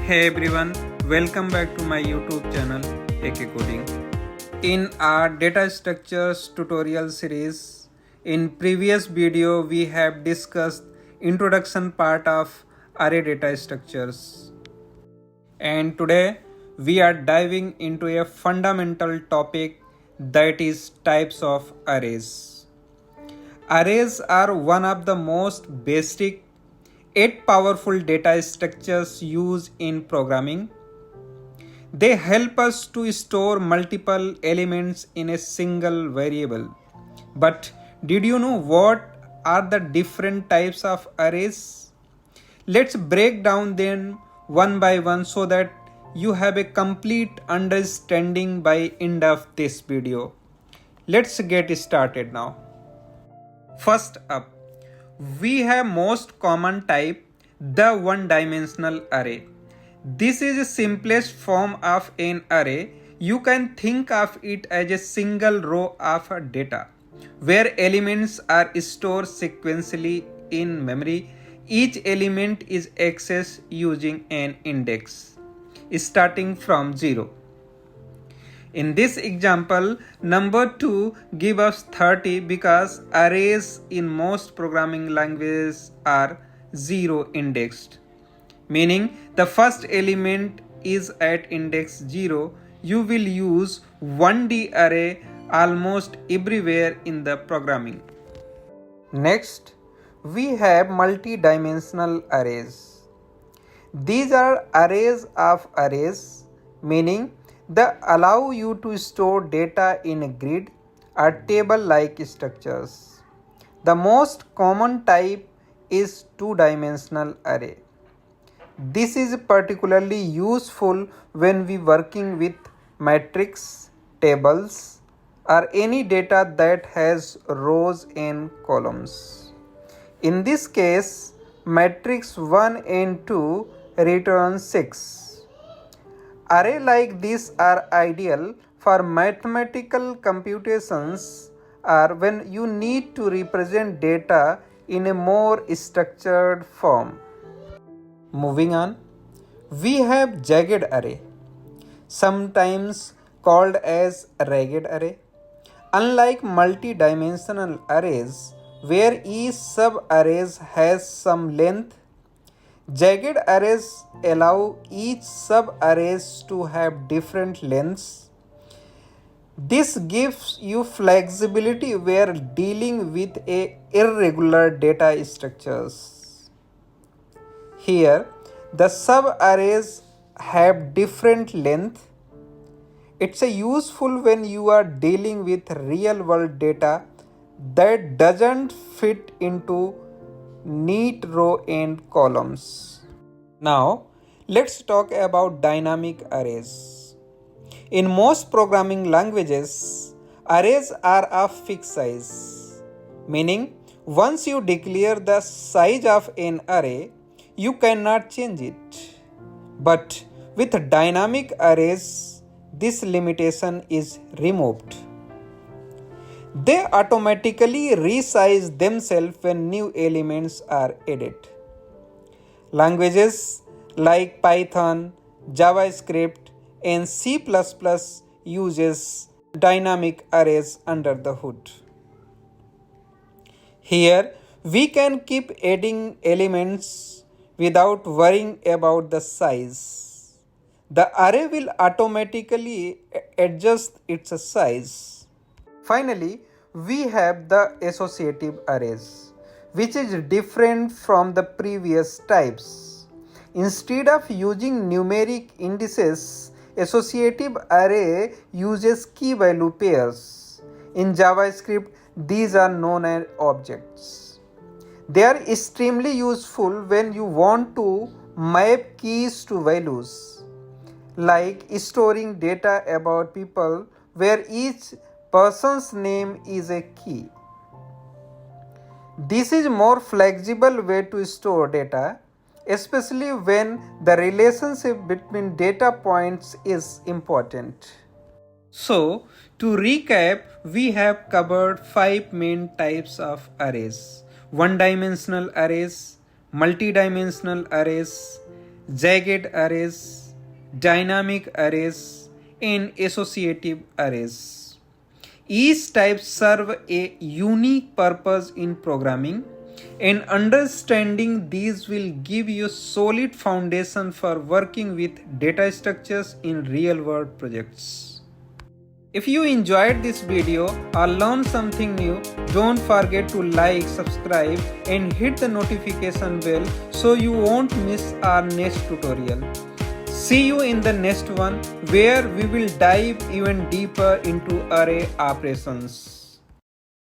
Hey everyone, welcome back to my YouTube channel akcoding. In our data structures tutorial series, in previous video we have discussed introduction part of array data structures. And today we are diving into a fundamental topic, that is types of arrays. Arrays are one of the most basic yet powerful data structures used in programming. They help us to store multiple elements in a single variable. But did you know what are the different types of arrays? Let's break down them one by one so that you have a complete understanding by end of this video. Let's get started now. First up, we have most common type, the one-dimensional array. This is the simplest form of an array. You can think of it as a single row of data, where elements are stored sequentially in memory. Each element is accessed using an index, starting from 0. In this example, number 2 gives us 30 because arrays in most programming languages are 0 indexed. Meaning the first element is at index 0. You will use 1D array almost everywhere in the programming. Next, we have multi-dimensional arrays. These are arrays of arrays, meaning they allow you to store data in a grid or table-like structures. The most common type is two-dimensional array. This is particularly useful when we working with matrix, tables, or any data that has rows and columns. In this case, matrix 1 and 2 return 6. Arrays like this are ideal for mathematical computations or when you need to represent data in a more structured form. Moving on, we have jagged array, sometimes called as ragged array. Unlike multi-dimensional arrays, where each sub-array has some length, jagged arrays allow each sub-array to have different lengths. This gives you flexibility where dealing with irregular data structures. Here, the sub-arrays have different length. It's useful when you are dealing with real-world data that doesn't fit into neat row and columns. Now, let's talk about dynamic arrays. In most programming languages, arrays are of fixed size, meaning once you declare the size of an array, you cannot change it. But with dynamic arrays, this limitation is removed. They automatically resize themselves when new elements are added. Languages like Python, JavaScript, and C++ uses dynamic arrays under the hood. Here, we can keep adding elements without worrying about the size. The array will automatically adjust its size. Finally, we have the associative arrays, which is different from the previous types. Instead of using numeric indices, associative array uses key value pairs. In JavaScript, these are known as objects. They are extremely useful when you want to map keys to values, like storing data about people where each person's name is a key. This is more flexible way to store data, especially when the relationship between data points is important. So, to recap, we have covered 5 main types of arrays: one-dimensional arrays, multi-dimensional arrays, jagged arrays, dynamic arrays, and associative arrays. Each type serve a unique purpose in programming, and understanding these will give you solid foundation for working with data structures in real-world projects. If you enjoyed this video or learned something new, don't forget to like, subscribe and hit the notification bell so you won't miss our next tutorial. See you in the next one where we will dive even deeper into array operations.